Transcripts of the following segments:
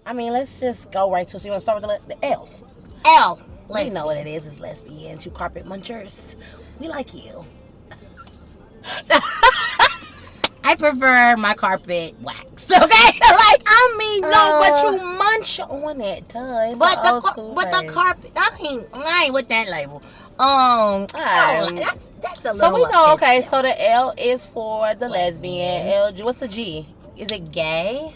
I mean, let's just go right to. So you want to start with the L? L. You know what it is. It's lesbians. You carpet munchers. We like you. I prefer my carpet waxed. Okay, like I mean, no, but you munch on it, duh. But the carpet, I ain't with that label. That's a little. So we know. Okay, offensive. so the L is for the lesbian. LG. What's the G? Is it Gay?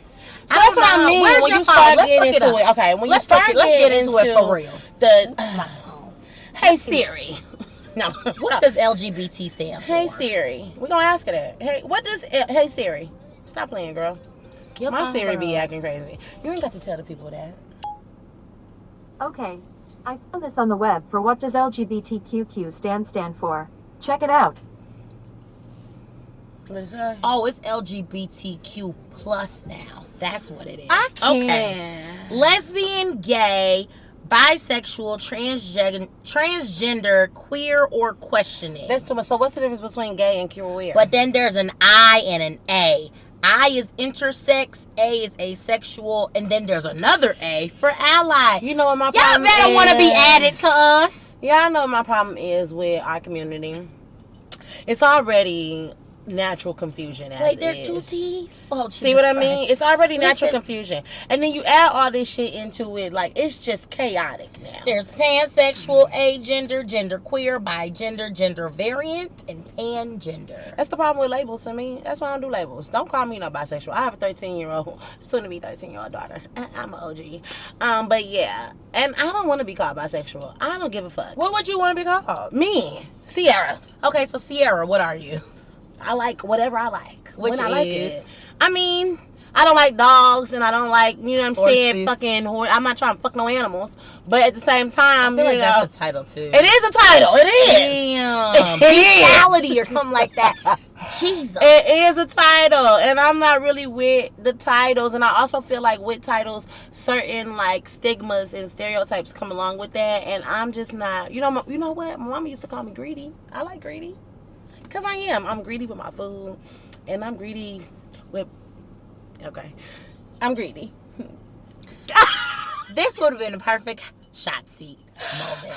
So that's what I mean. Where's when your you phone? start Let's getting look it into up. it, okay. When Let's you start get into it for real. Hey Siri. No. What does LGBT stand for? Hey Siri. We're gonna ask her that. Hey, what does Hey Siri? Stop playing, girl. My Siri be acting crazy. You ain't got to tell the people that. Okay. I found this on the web for what does LGBTQ stand for. Check it out. What is that? Oh, it's LGBTQ plus now. That's what it is. I can't. Okay. Lesbian, gay, bisexual, transgender, queer, or questioning. That's too much. So what's the difference between gay and queer? But then there's an I and an A. I is intersex, A is asexual, and then there's another A for ally. You know what my problem is? Y'all better want to be added to us. Yeah, I know what my problem is with our community. It's already natural confusion. Wait, there are two T's? Oh, Jesus See what I Christ. mean? It's already natural confusion. And then you add all this shit into it, like, it's just chaotic now. There's pansexual, agender, genderqueer, bigender, gender variant, and pangender. That's the problem with labels to me. That's why I don't do labels. Don't call me no bisexual. I have a 13-year-old, soon to be 13-year-old daughter. I'm an OG. But yeah. And I don't want to be called bisexual. I don't give a fuck. What would you want to be called? Me. Sierra. Okay, so Sierra, what are you? I like whatever I like. Which when I is? like it. I mean, I don't like dogs and I don't like, you know what I'm saying, fucking horse. I'm not trying to fuck no animals. But at the same time, I feel like that's a title too. It is a title. It is. Damn. Bestiality or something like that. Jesus. It is a title. And I'm not really with the titles. And I also feel like with titles, certain like stigmas and stereotypes come along with that. And I'm just not, you know what? My mama used to call me greedy. I like greedy. Because I am. I'm greedy with my food. And I'm greedy with... Okay. I'm greedy. This would have been a perfect shot seat moment.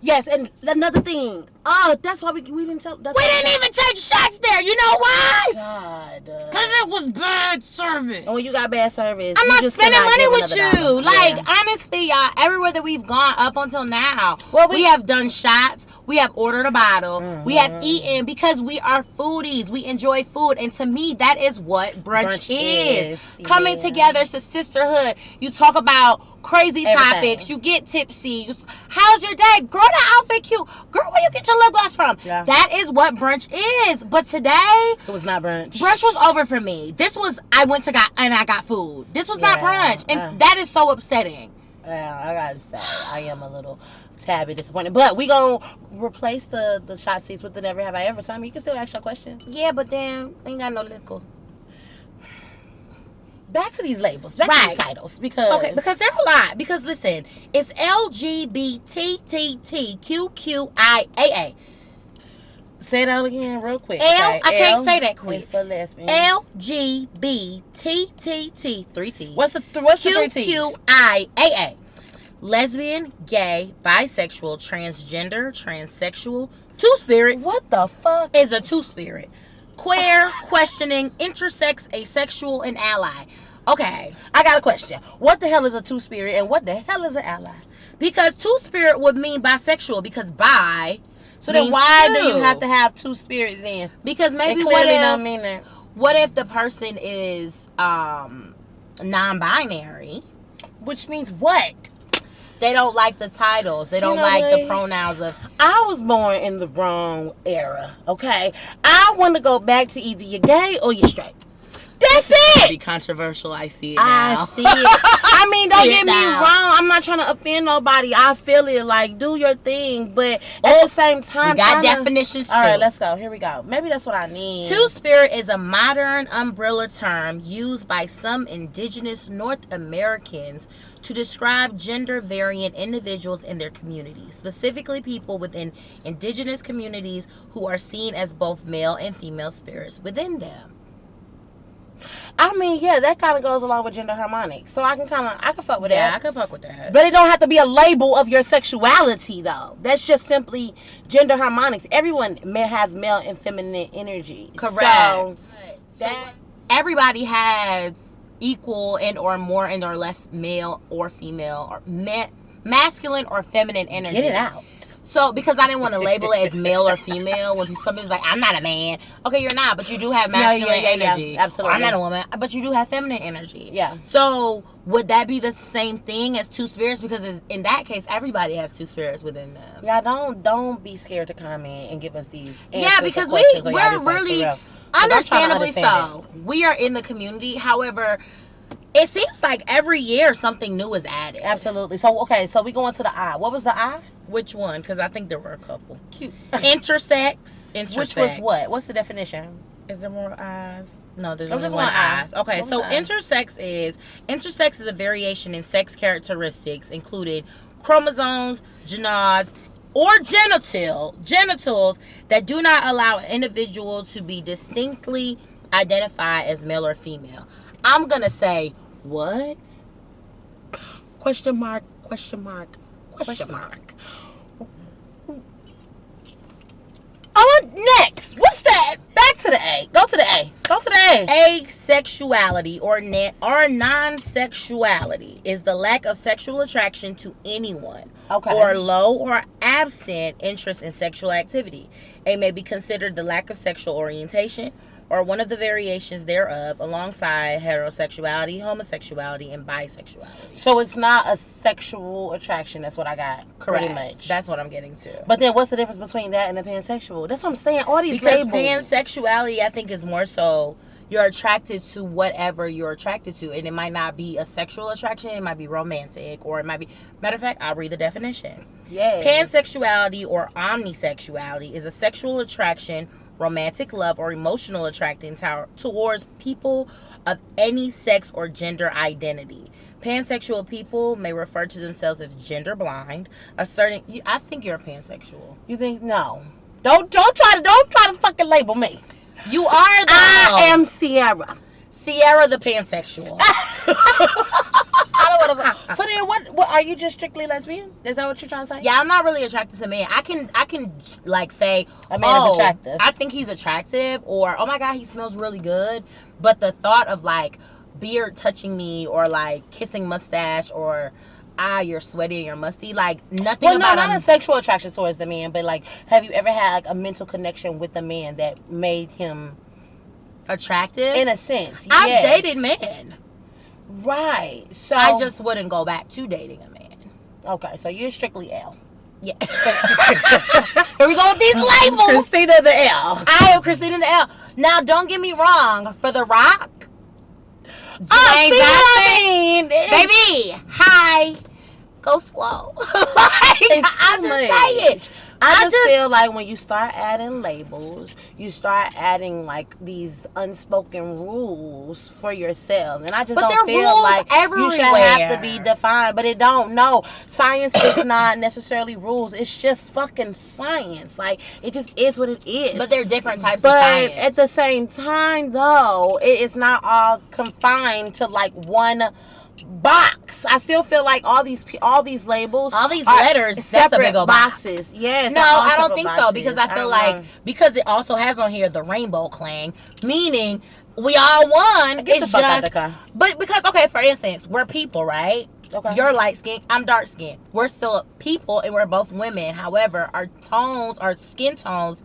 Yes, and another thing. Oh, that's why we didn't tell... We didn't even take shots there. You know why? God. Because it was bad service. And when you got bad service... I'm not spending money with you. $1. Like, Yeah. honestly, y'all, everywhere that we've gone up until now, Well, we have done shots. We have ordered a bottle. Mm-hmm. We have eaten because we are foodies. We enjoy food. And to me, that is what brunch is. Coming together, it's a sisterhood. You talk about crazy topics. You get tipsy. How's your day? Girl, that outfit cute. Girl, where you get your lip gloss from? Yeah. That is what brunch is. But today... It was not brunch. Brunch was over for me. This was, I got food. This was not brunch. And that is so upsetting. Well, I gotta say, I am a little tad bit disappointed. But we gonna replace the shot seats with the never have I ever. So I mean, you can still ask your question. Yeah, but then ain't got no liquor. Back to these labels. Back to these titles. Because Because they're a lot. Because listen, it's LGBTQQIAA. say that again real quick. I can't say that quick. For lesbian. LGBTTT 3 T's. What's the 3 T's? QQIAA. Lesbian, gay, bisexual, transgender, transsexual, two-spirit. What the fuck? Is a two-spirit. Queer, questioning, intersex, asexual, and ally. Okay. I got a question. What the hell is a two-spirit and what the hell is an ally? Because two-spirit would mean bisexual because bi. So then why two. do you have to have two spirits then? Because maybe it what clearly if don't mean that. What if the person is non-binary? Which means what? They don't like the titles. They don't like the pronouns of... I was born in the wrong era, okay? I want to go back to either you're gay or you're straight. That's it. Be controversial. I see it now. I see it. I mean, don't See it get me now. wrong. I'm not trying to offend nobody. I feel it. Like, do your thing. But at the same time... We got tryna- definitions too. All right, let's go. Here we go. Maybe that's what I need. Two-spirit is a modern umbrella term used by some indigenous North Americans to describe gender-variant individuals in their communities, specifically people within indigenous communities who are seen as both male and female spirits within them. I mean, yeah, that kind of goes along with gender harmonics. So I can fuck with that. Yeah, I can fuck with that. But it don't have to be a label of your sexuality, though. That's just simply gender harmonics. Everyone has male and feminine energy. Correct. So everybody has equal and or more and or less male or female or masculine or feminine energy. get it out. So, because I didn't want to label it as male or female when somebody's like, I'm not a man. Okay, you're not, but you do have masculine energy. Yeah, absolutely. Or, I'm not a woman, but you do have feminine energy. Yeah. So, would that be the same thing as two spirits? Because in that case, everybody has two spirits within them. Yeah, don't be scared to comment and give us these answers. Yeah, because we're really, understandably so. We are in the community. However, it seems like every year something new is added. Absolutely. So, okay, so we going to the I. What was the I? Which one? Because I think there were a couple. Cute. Intersex. Which was what? What's the definition? Is there more eyes? No, there's Oh, only just one one eye. eye. Okay, One so eye. intersex is a variation in sex characteristics, including chromosomes, gonads, or genitals that do not allow an individual to be distinctly identified as male or female. I'm gonna say what? Question mark. Question mark. Question mark. Next. What's that? Back to the A. Go to the A. Go to the A. Asexuality or non-sexuality is the lack of sexual attraction to anyone, Okay. or low or absent interest in sexual activity. It may be considered the lack of sexual orientation or one of the variations thereof, alongside heterosexuality, homosexuality, and bisexuality. So it's not a sexual attraction. That's what I got. Correct. Pretty much. That's what I'm getting to. But then what's the difference between that and the pansexual? That's what I'm saying. All these Because labels. pansexuality, I think, is more so you're attracted to whatever you're attracted to. And it might not be a sexual attraction. It might be romantic. Or it might be... Matter of fact, I'll read the definition. Yeah. Pansexuality or omnisexuality is a sexual attraction, romantic love, or emotional attraction towards people of any sex or gender identity. Pansexual people may refer to themselves as gender blind. I think you're a pansexual. You think no? Don't try to fucking label me. You are though. I am Sierra. Sierra the pansexual. I don't want to. So then, what? Are you just strictly lesbian? Is that what you're trying to say? Yeah, I'm not really attracted to men. I can like say A man is attractive. I think he's attractive, or oh my god, he smells really good. But the thought of like beard touching me, or like kissing mustache, or you're sweaty and you're musty, like nothing Well, about not him. a sexual attraction towards the man, but like, have you ever had like a mental connection with the man that made him Attractive. in a sense? I've yes. dated men. Right. So I just wouldn't go back to dating a man. okay. So you're strictly L. Yeah. Here we go with these labels. Christina the L. I am Christina the L. Now, don't get me wrong. For The Rock, Oh, Dwayne see what I Johnson, mean? baby, hi, go slow. It's I'm too just much. saying. I just feel like when you start adding labels, you start adding like these unspoken rules for yourself, and I just But don't there are feel rules like you should have to everywhere. be defined. But it don't. No, science is not necessarily rules. It's just fucking science. Like it just is what it is. But there are different types of But science. at the same time, though, it is not all confined to like one box. I still feel like all these labels, All these are letters, that's a separate big ol' box. boxes. Yes. No, they're all I don't separate think so, boxes. because I feel don't like know. because it also has on here the rainbow clan, meaning we all one. Get the It's fuck out just the car. but because okay, for instance, we're people, right? Okay. You're light skinned, I'm dark skinned. We're still people and we're both women. However, our skin tones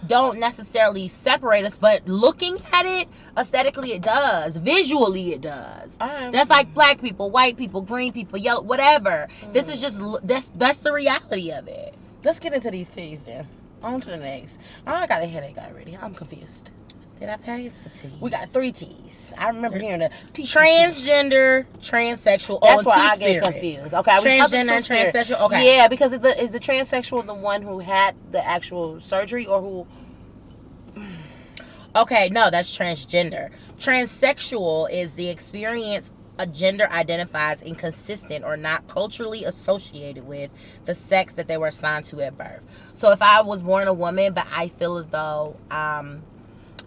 don't necessarily separate us, but looking at it aesthetically it does, visually it does. That's like black people, white people, green people, yellow, whatever. This is just that's the reality of it. Let's get into these T's then. On to the next. I got a headache already. I'm confused. Did I pass the T? We got 3 T's. I remember hearing the T. Transgender, transsexual. That's and why I get two-spirit. confused. Okay, we talked Transgender and two-spirit. transsexual. Okay. Yeah, because is the transsexual the one who had the actual surgery, or who? Okay, no, that's transgender. Transsexual is the experience a gender identifies inconsistent or not culturally associated with the sex that they were assigned to at birth. So if I was born a woman, but I feel as though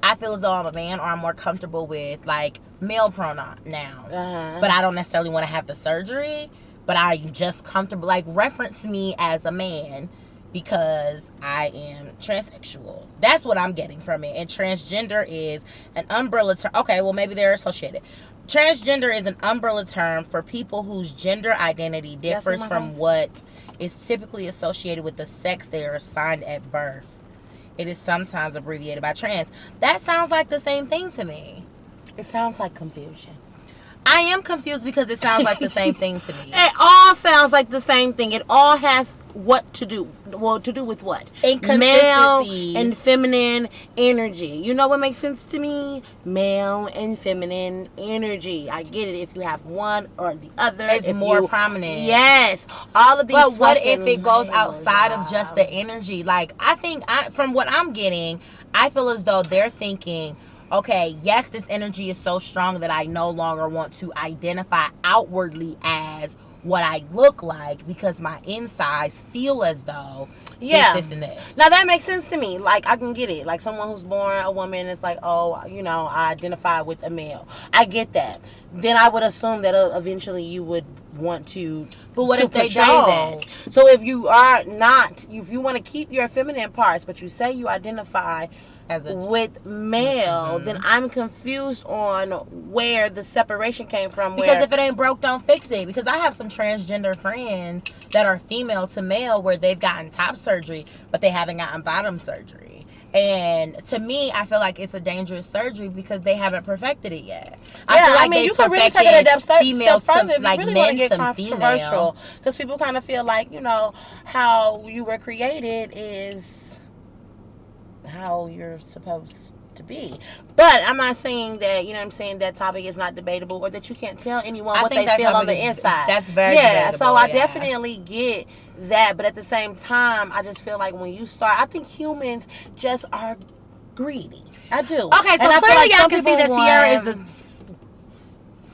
I feel as though I'm a man, or I'm more comfortable with like male pronouns, but I don't necessarily want to have the surgery, but I'm just comfortable, like reference me as a man because I am transsexual. That's what I'm getting from it. And transgender is an umbrella term. Okay, well maybe they're associated. Transgender is an umbrella term for people whose gender identity differs from what is typically associated with the sex they are assigned at birth. It is sometimes abbreviated by trans. That sounds like the same thing to me. It sounds like confusion. I am confused because it sounds like the same thing to me. It all sounds like the same thing. It all has what to do. Well, to do with what? Male and feminine energy. You know what makes sense to me? Male and feminine energy. I get it if you have one or the other. It's more prominent. Yes. All of these. But what if it goes outside of just the energy? Like, I think, from what I'm getting, I feel as though they're thinking, okay, yes, this energy is so strong that I no longer want to identify outwardly as what I look like because my insides feel as though this and this. Now that makes sense to me. Like, I can get it. Like, someone who's born a woman is like, oh, you know, I identify with a male. I get that. Then I would assume that eventually you would want to. But what if they don't? That. So if you are not, if you want to keep your feminine parts, but you say you identify with male, then I'm confused on where the separation came from. Because if it ain't broke, don't fix it. Because I have some transgender friends that are female to male where they've gotten top surgery, but they haven't gotten bottom surgery. And to me, I feel like it's a dangerous surgery because they haven't perfected it yet. I mean, you can really take it a step further if like you really want to men get to controversial. Because people kind of feel like, you know, how you were created is how you're supposed to be. But I'm not saying that, you know what I'm saying, that topic is not debatable or that you can't tell anyone what they feel on the inside. That's very debatable. So I definitely get that. But at the same time, I just feel like when you start, I think humans just are greedy. I do. Okay, so clearly y'all can see that Sierra is the...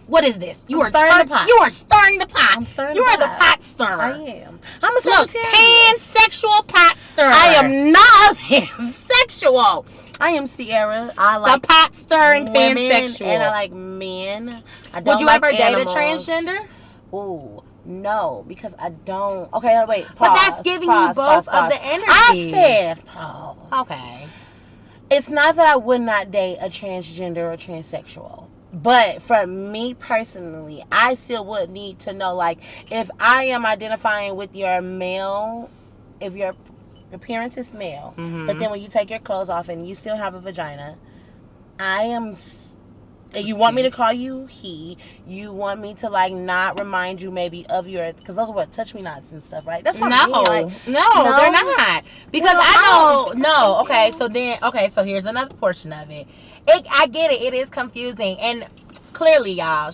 What is this? You are stirring the pot. You are stirring the pot. I'm stirring the pot. You are the pot stirrer. I am. I'm a pansexual pot stirrer. I am not pansexual. I am Sierra. I like the pot stirring pansexual. And I like men. I don't Would you like ever animals. date a transgender? Ooh, no, because I don't. Okay, wait. Pause, but that's giving you both of the energy. I said pause. Okay. It's not that I would not date a transgender or transsexual. But for me personally, I still would need to know, like, if I am identifying with your male, if your appearance is male, but then when you take your clothes off and you still have a vagina, and you want me to call you he, you want me to, like, not remind you maybe of your, because those are what, touch me nots and stuff, right? That's what I mean. Like, no, they're not. Because so here's another portion of it. I get it. It is confusing. And clearly, y'all,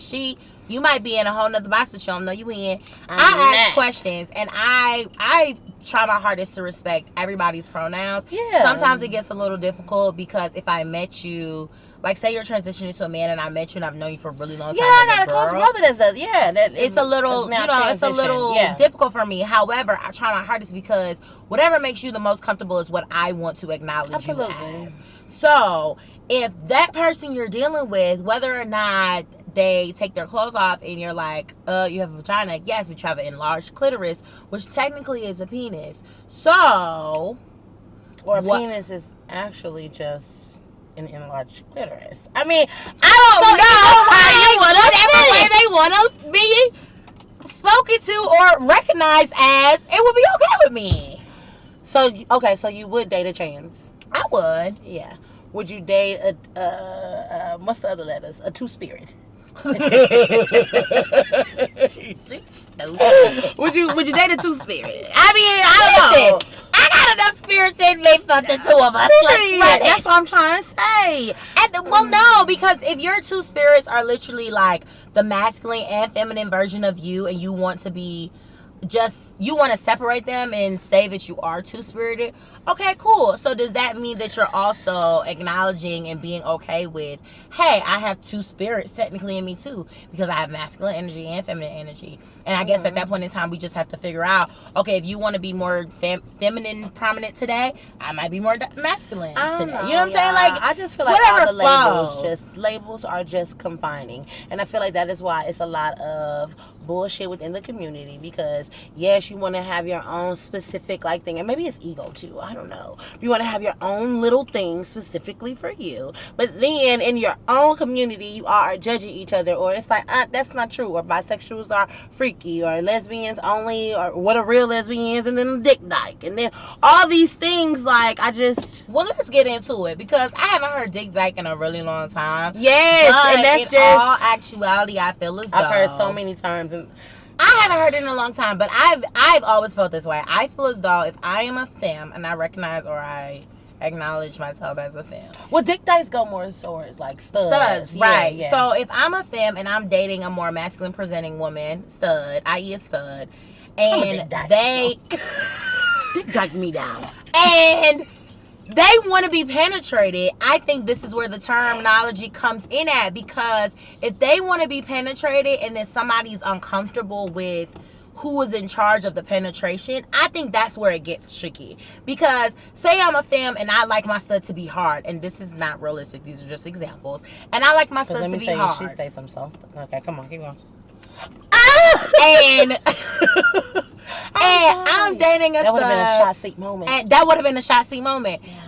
you might be in a whole nother box that you don't know you in. I ask questions, and I try my hardest to respect everybody's pronouns. Yeah. Sometimes it gets a little difficult because if I met you, like, say you're transitioning to a man and I met you and I've known you for a really long time. Yeah, I got a close brother that does. Yeah, it's a little, it's a little difficult for me. However, I try my hardest because whatever makes you the most comfortable is what I want to acknowledge you as. So if that person you're dealing with, whether or not they take their clothes off and you're like, you have a vagina, yes, but you have an enlarged clitoris, which technically is a penis. So, or penis is actually just an enlarged clitoris. I mean, I don't know how you want to be spoken to or recognized as, it would be okay with me. So you would date a trans? I would. Yeah. Would you date a what's the other letters? A two-spirit? Would you date a two-spirit? I mean, I don't know. I got enough spirits in me for the two of us. That's what I'm trying to say. Well, no, because if your two spirits are literally like the masculine and feminine version of you, and you want to be just you want to separate them and say that you are two-spirited. Okay, cool. So does that mean that you're also acknowledging and being okay with, hey, I have two spirits technically in me too, because I have masculine energy and feminine energy. And I guess at that point in time, we just have to figure out, okay, if you want to be more feminine prominent today, I might be more masculine today. You know what I'm saying? Like, I just feel like all the labels are just confining, and I feel like that is why it's a lot of bullshit within the community, because yes, you want to have your own specific like thing, and maybe it's ego too, I don't know, you want to have your own little thing specifically for you, but then in your own community you are judging each other, or it's like that's not true, or bisexuals are freaky, or lesbians only, or what are real lesbians, and then dick dyke, and then all these things. Like, well, let's get into it, because I haven't heard dick dyke in a really long time. Yes, but and that's in all actuality, I feel as though I've heard so many terms. I haven't heard it in a long time, but I've always felt this way. I feel as though if I am a femme and I recognize or I acknowledge myself as a femme. Well, dick dykes go more towards like studs. Right. Yeah. So if I'm a femme and I'm dating a more masculine presenting woman, stud, i.e. a stud, and they dick dyke me down. And they want to be penetrated, I think this is where the terminology comes in at, because if they want to be penetrated and then somebody's uncomfortable with who is in charge of the penetration, I think that's where it gets tricky. Because say I'm a femme and I like my stud to be hard, and this is not realistic, these are just examples, and I like my stud to be hard. She stays some soft. Okay, come on, keep going. And I'm dating a stud. That would have been a shot seat moment. And that would have been a shot seat moment. Yeah.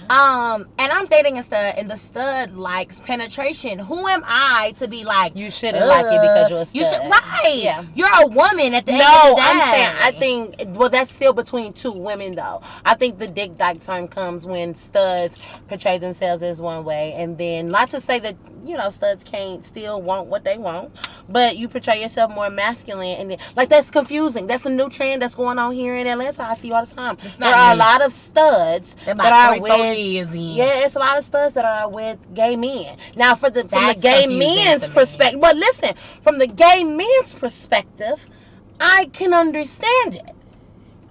And I'm dating a stud, and the stud likes penetration. Who am I to be like, you shouldn't like it because you're a stud? You should, right. Yeah. You're a woman at the end of the day. No, I'm saying, I think, well, that's still between two women, though. I think the dick dyke term comes when studs portray themselves as one way, and then, not to say that, you know, studs can't still want what they want, but you portray yourself more masculine, and then, like, that's confusing. That's a new trend that's going on here in Atlanta. I see all the time. There are a lot of studs that are with, it's a lot of studs that are with gay men. Now, from the gay men's perspective, but listen, from the gay men's perspective, I can understand it.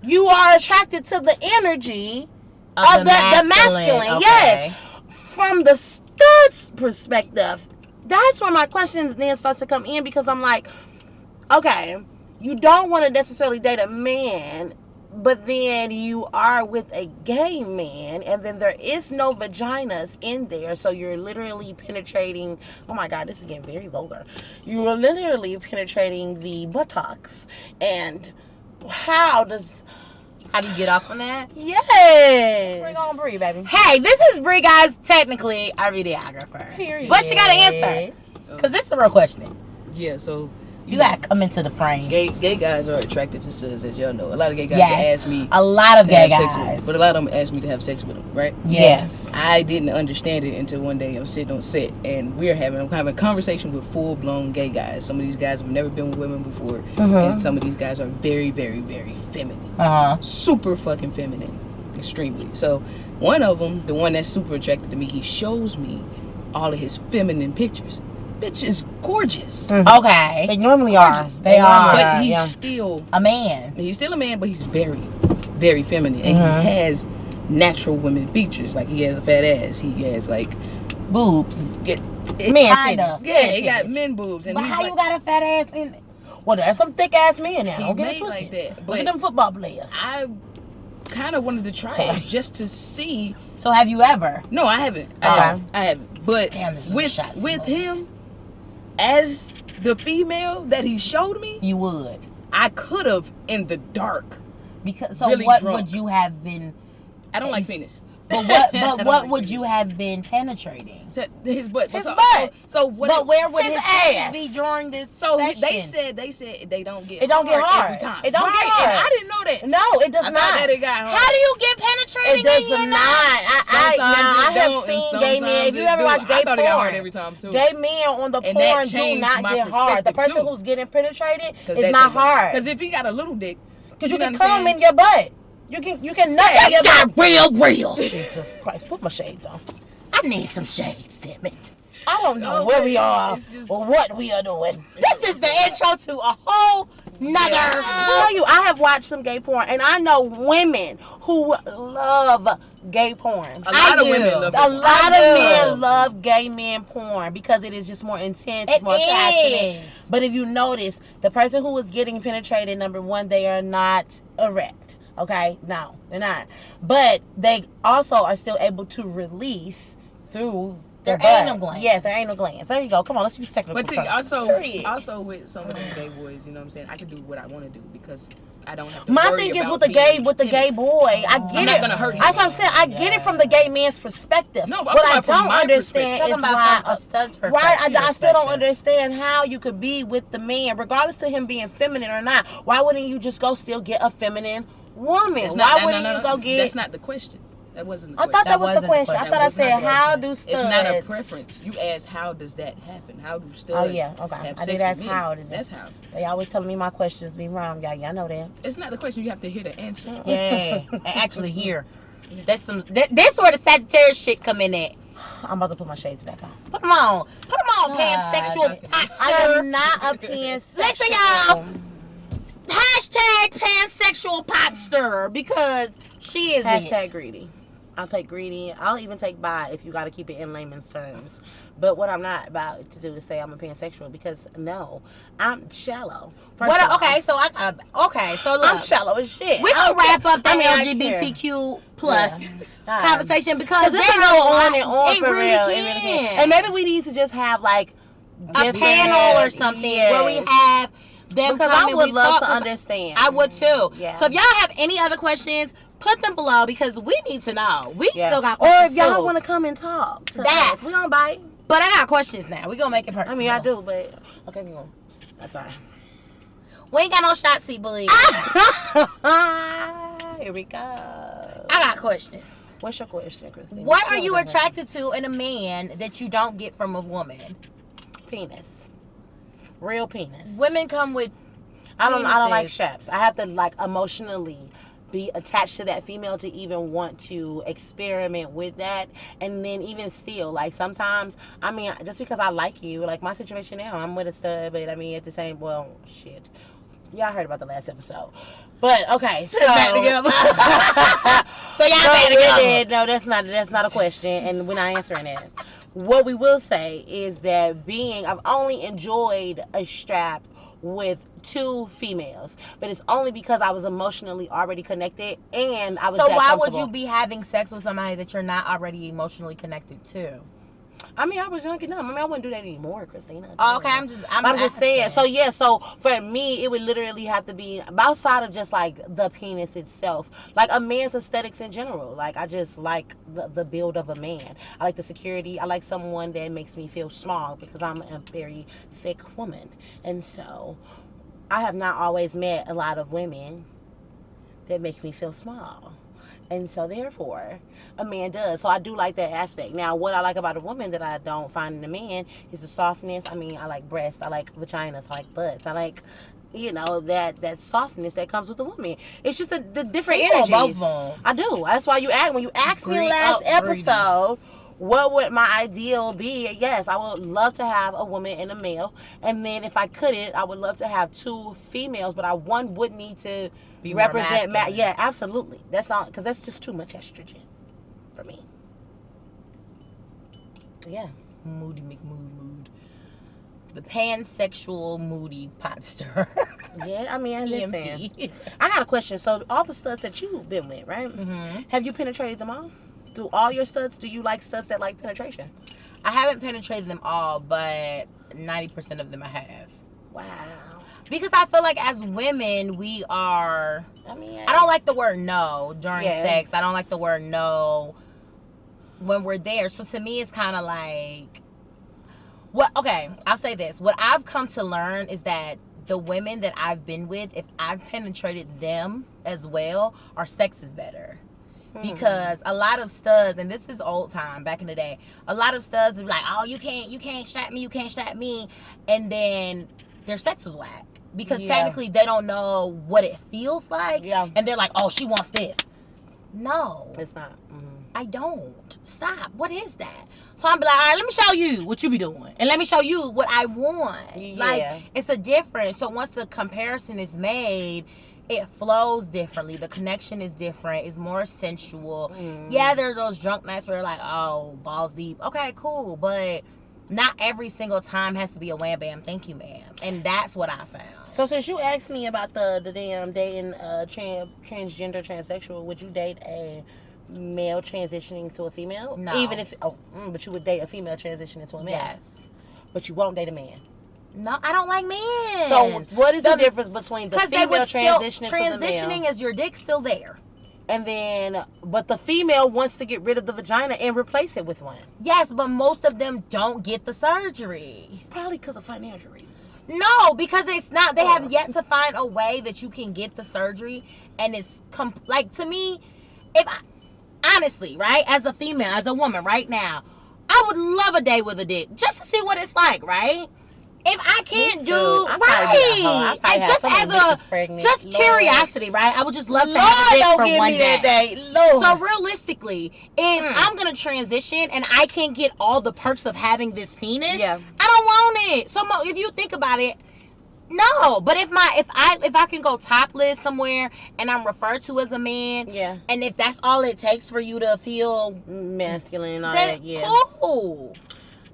You are attracted to the energy of the masculine. Okay. Yes. From the stud's perspective, that's where my questions then start to come in, because I'm like, okay, you don't want to necessarily date a man, but then you are with a gay man, and then there is no vaginas in there, so you're literally penetrating, oh my god, this is getting very vulgar, you are literally penetrating the buttocks, and how do you get off on that? Yes. Bring on Bree, baby. Hey, this is Bree, guys. Technically, our videographer. Period. But she got to answer, because this is a real question. Yeah, so you got to come into the frame. Gay guys are attracted to studs, as y'all know. A lot of gay guys ask me. A lot of gay guys. Sex with them, but a lot of them ask me to have sex with them, right? Yes. I didn't understand it until one day I'm sitting on set, and I'm having a conversation with full-blown gay guys. Some of these guys have never been with women before, and some of these guys are very, very, very feminine. Super fucking feminine. Extremely. So one of them, the one that's super attracted to me, he shows me all of his feminine pictures. Bitch is gorgeous. Okay. They normally are. They are. But he's still a man. He's still a man, but he's very, very feminine. And he has natural women features. Like, he has a fat ass. He has, like, boobs. Men titties. Yeah, he got men boobs. And but how you got a fat ass in? Well, there's some thick ass men now. Don't get it Like twisted. that. Look at them football players. I kind of wanted to try it just to see. So have you ever? No, I haven't. I haven't. But with him, as the female that he showed me, you would. I could have in the dark. Because so really what drunk. Would you have been? I don't like penis. But what? But what would you have been penetrating? His butt. His butt. So what? But where would his ass be during this? So session? they said they don't get. It don't get hard every time. It don't get hard. And I didn't know that. No, it does not. That it got hard. How do you get penetrating? It does not. I have seen gay men. If you ever watch gay porn, it got hard every time too. Gay men on the porn do not get hard. The person who's getting penetrated is not hard. Because if he got a little dick, because you can come in your butt. You can nut in your butt. Real. Jesus Christ, put my shades on. I need some shades, damn it. I don't know where we are or what we are doing. This is the intro to a whole I tell you, I have watched some gay porn, and I know women who love gay porn. A lot of women love it. A lot of men love gay men porn because it is just more intense, it's more passionate. But if you notice, the person who is getting penetrated, number one, they are not erect. Okay? No, they're not. But they also are still able to release through their anal glands. Yeah, their anal glands. There you go. Come on, let's use technical But terms. also with some of them gay boys, you know what I'm saying? I can do what I want to do because I don't have to My worry thing is about with the gay boy, I get I'm not gonna hurt him. That's what I'm saying. I get it from the gay man's perspective. No, but what I don't understand is why a stud's perspective. Right, I still don't understand how you could be with the man, regardless of him being feminine or not. Why wouldn't you just go still get a feminine woman? Why wouldn't you go get? That's not the question. That wasn't the I question. thought that was the question. I thought I said, how do studs? It's not a preference. You asked, how does that happen? How do studs Oh, yeah. Okay. have I sex did ask with how. men? That's how. They always telling me my questions be wrong. Y'all know that. It's not the question. You have to hear the answer. Yeah. And actually hear. That's that's where the Sagittarius shit come in at. I'm about to put my shades back on. Put them on. Put them on, pansexual potster. I am not a pansexual. Listen, y'all. Hashtag pansexual potster because she is Hashtag greedy. I'll take greedy. I'll even take bi if you got to keep it in layman's terms. But what I'm not about to do is say I'm a pansexual because no, I'm shallow. So look, I'm shallow as shit. We're gonna wrap up the I LGBTQ plus conversation because this can go on and on it for really real. can. And maybe we need to just have like a panel or something where we have them because come I and would we love talk. to understand. I would too. Yeah. So if y'all have any other questions, put them below because we need to know. We still got or questions if y'all too. want to come and talk to That. us, we don't bite. But I got questions now. We gonna make it personal. I mean, I do, but okay, come on. That's all right. We ain't got no shot seat, believe. Here we go. I got questions. What's your question, Christina? What are you attracted to in a man that you don't get from a woman? Penis. Real penis. Women come with I don't like penises. shaps. I have to like emotionally be attached to that female to even want to experiment with that. And then even still, like sometimes, I mean, just because I like you, like my situation now, I'm with a stud, but I mean at the same, well, shit. Y'all heard about the last episode. But okay, so back together. So y'all no, back together. no, that's not a question, and we're not answering it. What we will say is that I've only enjoyed a strap with 2 females, but it's only because I was emotionally already connected and I was. So that why would comfortable. you be having sex with somebody that you're not already emotionally connected to? I mean, I was young enough. I mean, I wouldn't do that anymore, Christina. Oh, okay, I'm just saying. So yeah, so for me, it would literally have to be outside of just like the penis itself, like a man's aesthetics in general. Like I just like the build of a man. I like the security. I like someone that makes me feel small because I'm a very thick woman, and so I have not always met a lot of women that make me feel small. And so therefore, a man does. So I do like that aspect. Now, what I like about a woman that I don't find in a man is the softness. I mean, I like breasts. I like vaginas. I like butts. I like, that softness that comes with a woman. It's just the different energies. Both of them. I do. That's why when you asked me last episode, what would my ideal be? Yes, I would love to have a woman and a male. And then if I couldn't, I would love to have 2 females, but one would need to represent yeah, absolutely. That's not because that's just too much estrogen for me. Yeah. Moody McMood. The pansexual moody potster. Yeah, I mean, listen. I got a question. So all the studs that you've been with, right? Mm-hmm. Have you penetrated them all? Do all your studs? Do you like studs that like penetration? I haven't penetrated them all, but 90% of them I have. Wow. Because I feel like as women, we are... I don't like the word no during sex. I don't like the word no when we're there. So to me, it's kind of like... I'll say this. What I've come to learn is that the women that I've been with, if I've penetrated them as well, our sex is better. Because a lot of studs, and this is old time, back in the day, a lot of studs would be like, oh, you can't strap me, and then their sex was whack. Because technically they don't know what it feels like. Yeah. And they're like, oh, she wants this. No. It's not. I don't. Stop. What is that? So I'm be like, all right, let me show you what you be doing, and let me show you what I want. Yeah. Like, it's a difference. So once the comparison is made, it flows differently. The connection is different. It's more sensual. Yeah, there are those drunk nights where you're like, oh, balls deep. Okay, cool, but not every single time has to be a wham bam thank you ma'am, and that's what I found. So since you asked me about the damn dating transgender transsexual, would you date a male transitioning to a female? No. Even if but you would date a female transitioning to a male. Yes. But you won't date a man. No, I don't like men. So what is the difference between the female transitioning to the male? Transitioning is your dick still there. And then, but the female wants to get rid of the vagina and replace it with one. Yes, but most of them don't get the surgery. Probably because of financial reasons. No, because it's not. They have yet to find a way that you can get the surgery, and it's like, to me, honestly, right, as a female, as a woman, right now, I would love a day with a dick just to see what it's like, right? If I can't do right, and just as a curiosity, right? I would just love to have a dick for one day. Lord. So realistically, if I'm gonna transition and I can't get all the perks of having this penis, I don't want it. So if you think about it, no. But if I can go topless somewhere and I'm referred to as a man, and if that's all it takes for you to feel masculine, then cool.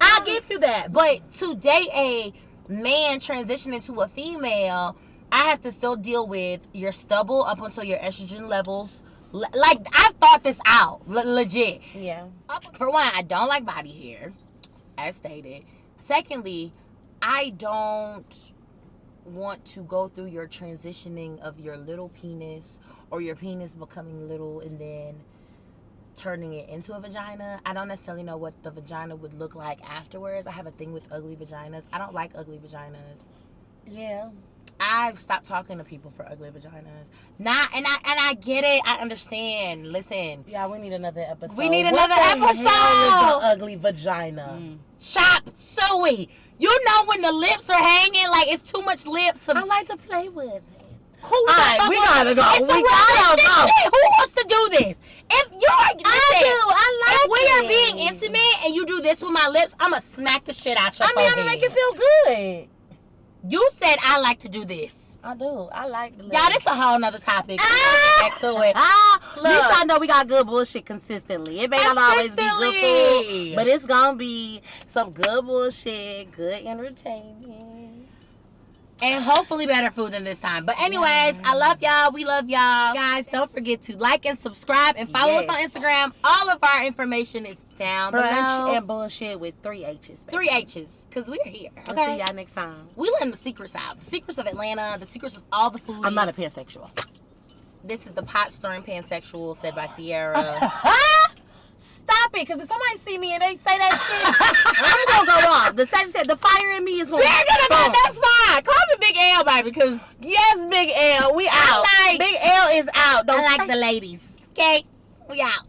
I'll give you that. But to date a man transitioning to a female, I have to still deal with your stubble up until your estrogen levels. Like, I've thought this out. Legit. Yeah. For one, I don't like body hair, as stated. Secondly, I don't want to go through your transitioning of your little penis or your penis becoming little and then turning it into a vagina. I don't necessarily know what the vagina would look like afterwards. I have a thing with ugly vaginas. I don't like ugly vaginas. Yeah. I've stopped talking to people for ugly vaginas. And I get it. I understand. Listen. Yeah, we need another episode. We need another episode. Hell is an ugly vagina? Chop suey. You know when the lips are hanging, like it's too much lip to. I like to play with it. We gotta go. We gotta go. Who wants to do this? If you're, if we are being intimate and you do this with my lips, I'ma smack the shit out your forehead. I'm gonna make it feel good. You said I like to do this. I do. I like the lips. Y'all, this a whole nother topic. Back to it. Look, y'all know we got good bullshit consistently. It may not always be good food, but it's gonna be some good bullshit, good entertainment. And hopefully better food than this time. But anyways, I love y'all. We love y'all. Guys, don't forget to like and subscribe and follow us on Instagram. All of our information is down below. Brunch and bullshit with 3 H's. Baby. 3 H's. Because we're here. Okay? We'll see y'all next time. We letting the secrets out. The secrets of Atlanta. The secrets of all the food. I'm not a pansexual. This is the pot stirring pansexual said by Sierra. Stop it, because if somebody see me and they say that shit, I'm gonna go off. The fire in me is gonna. That's fine. Call me Big L, baby, because yes, Big L, we out. Big L is out. I like the ladies. Okay, we out.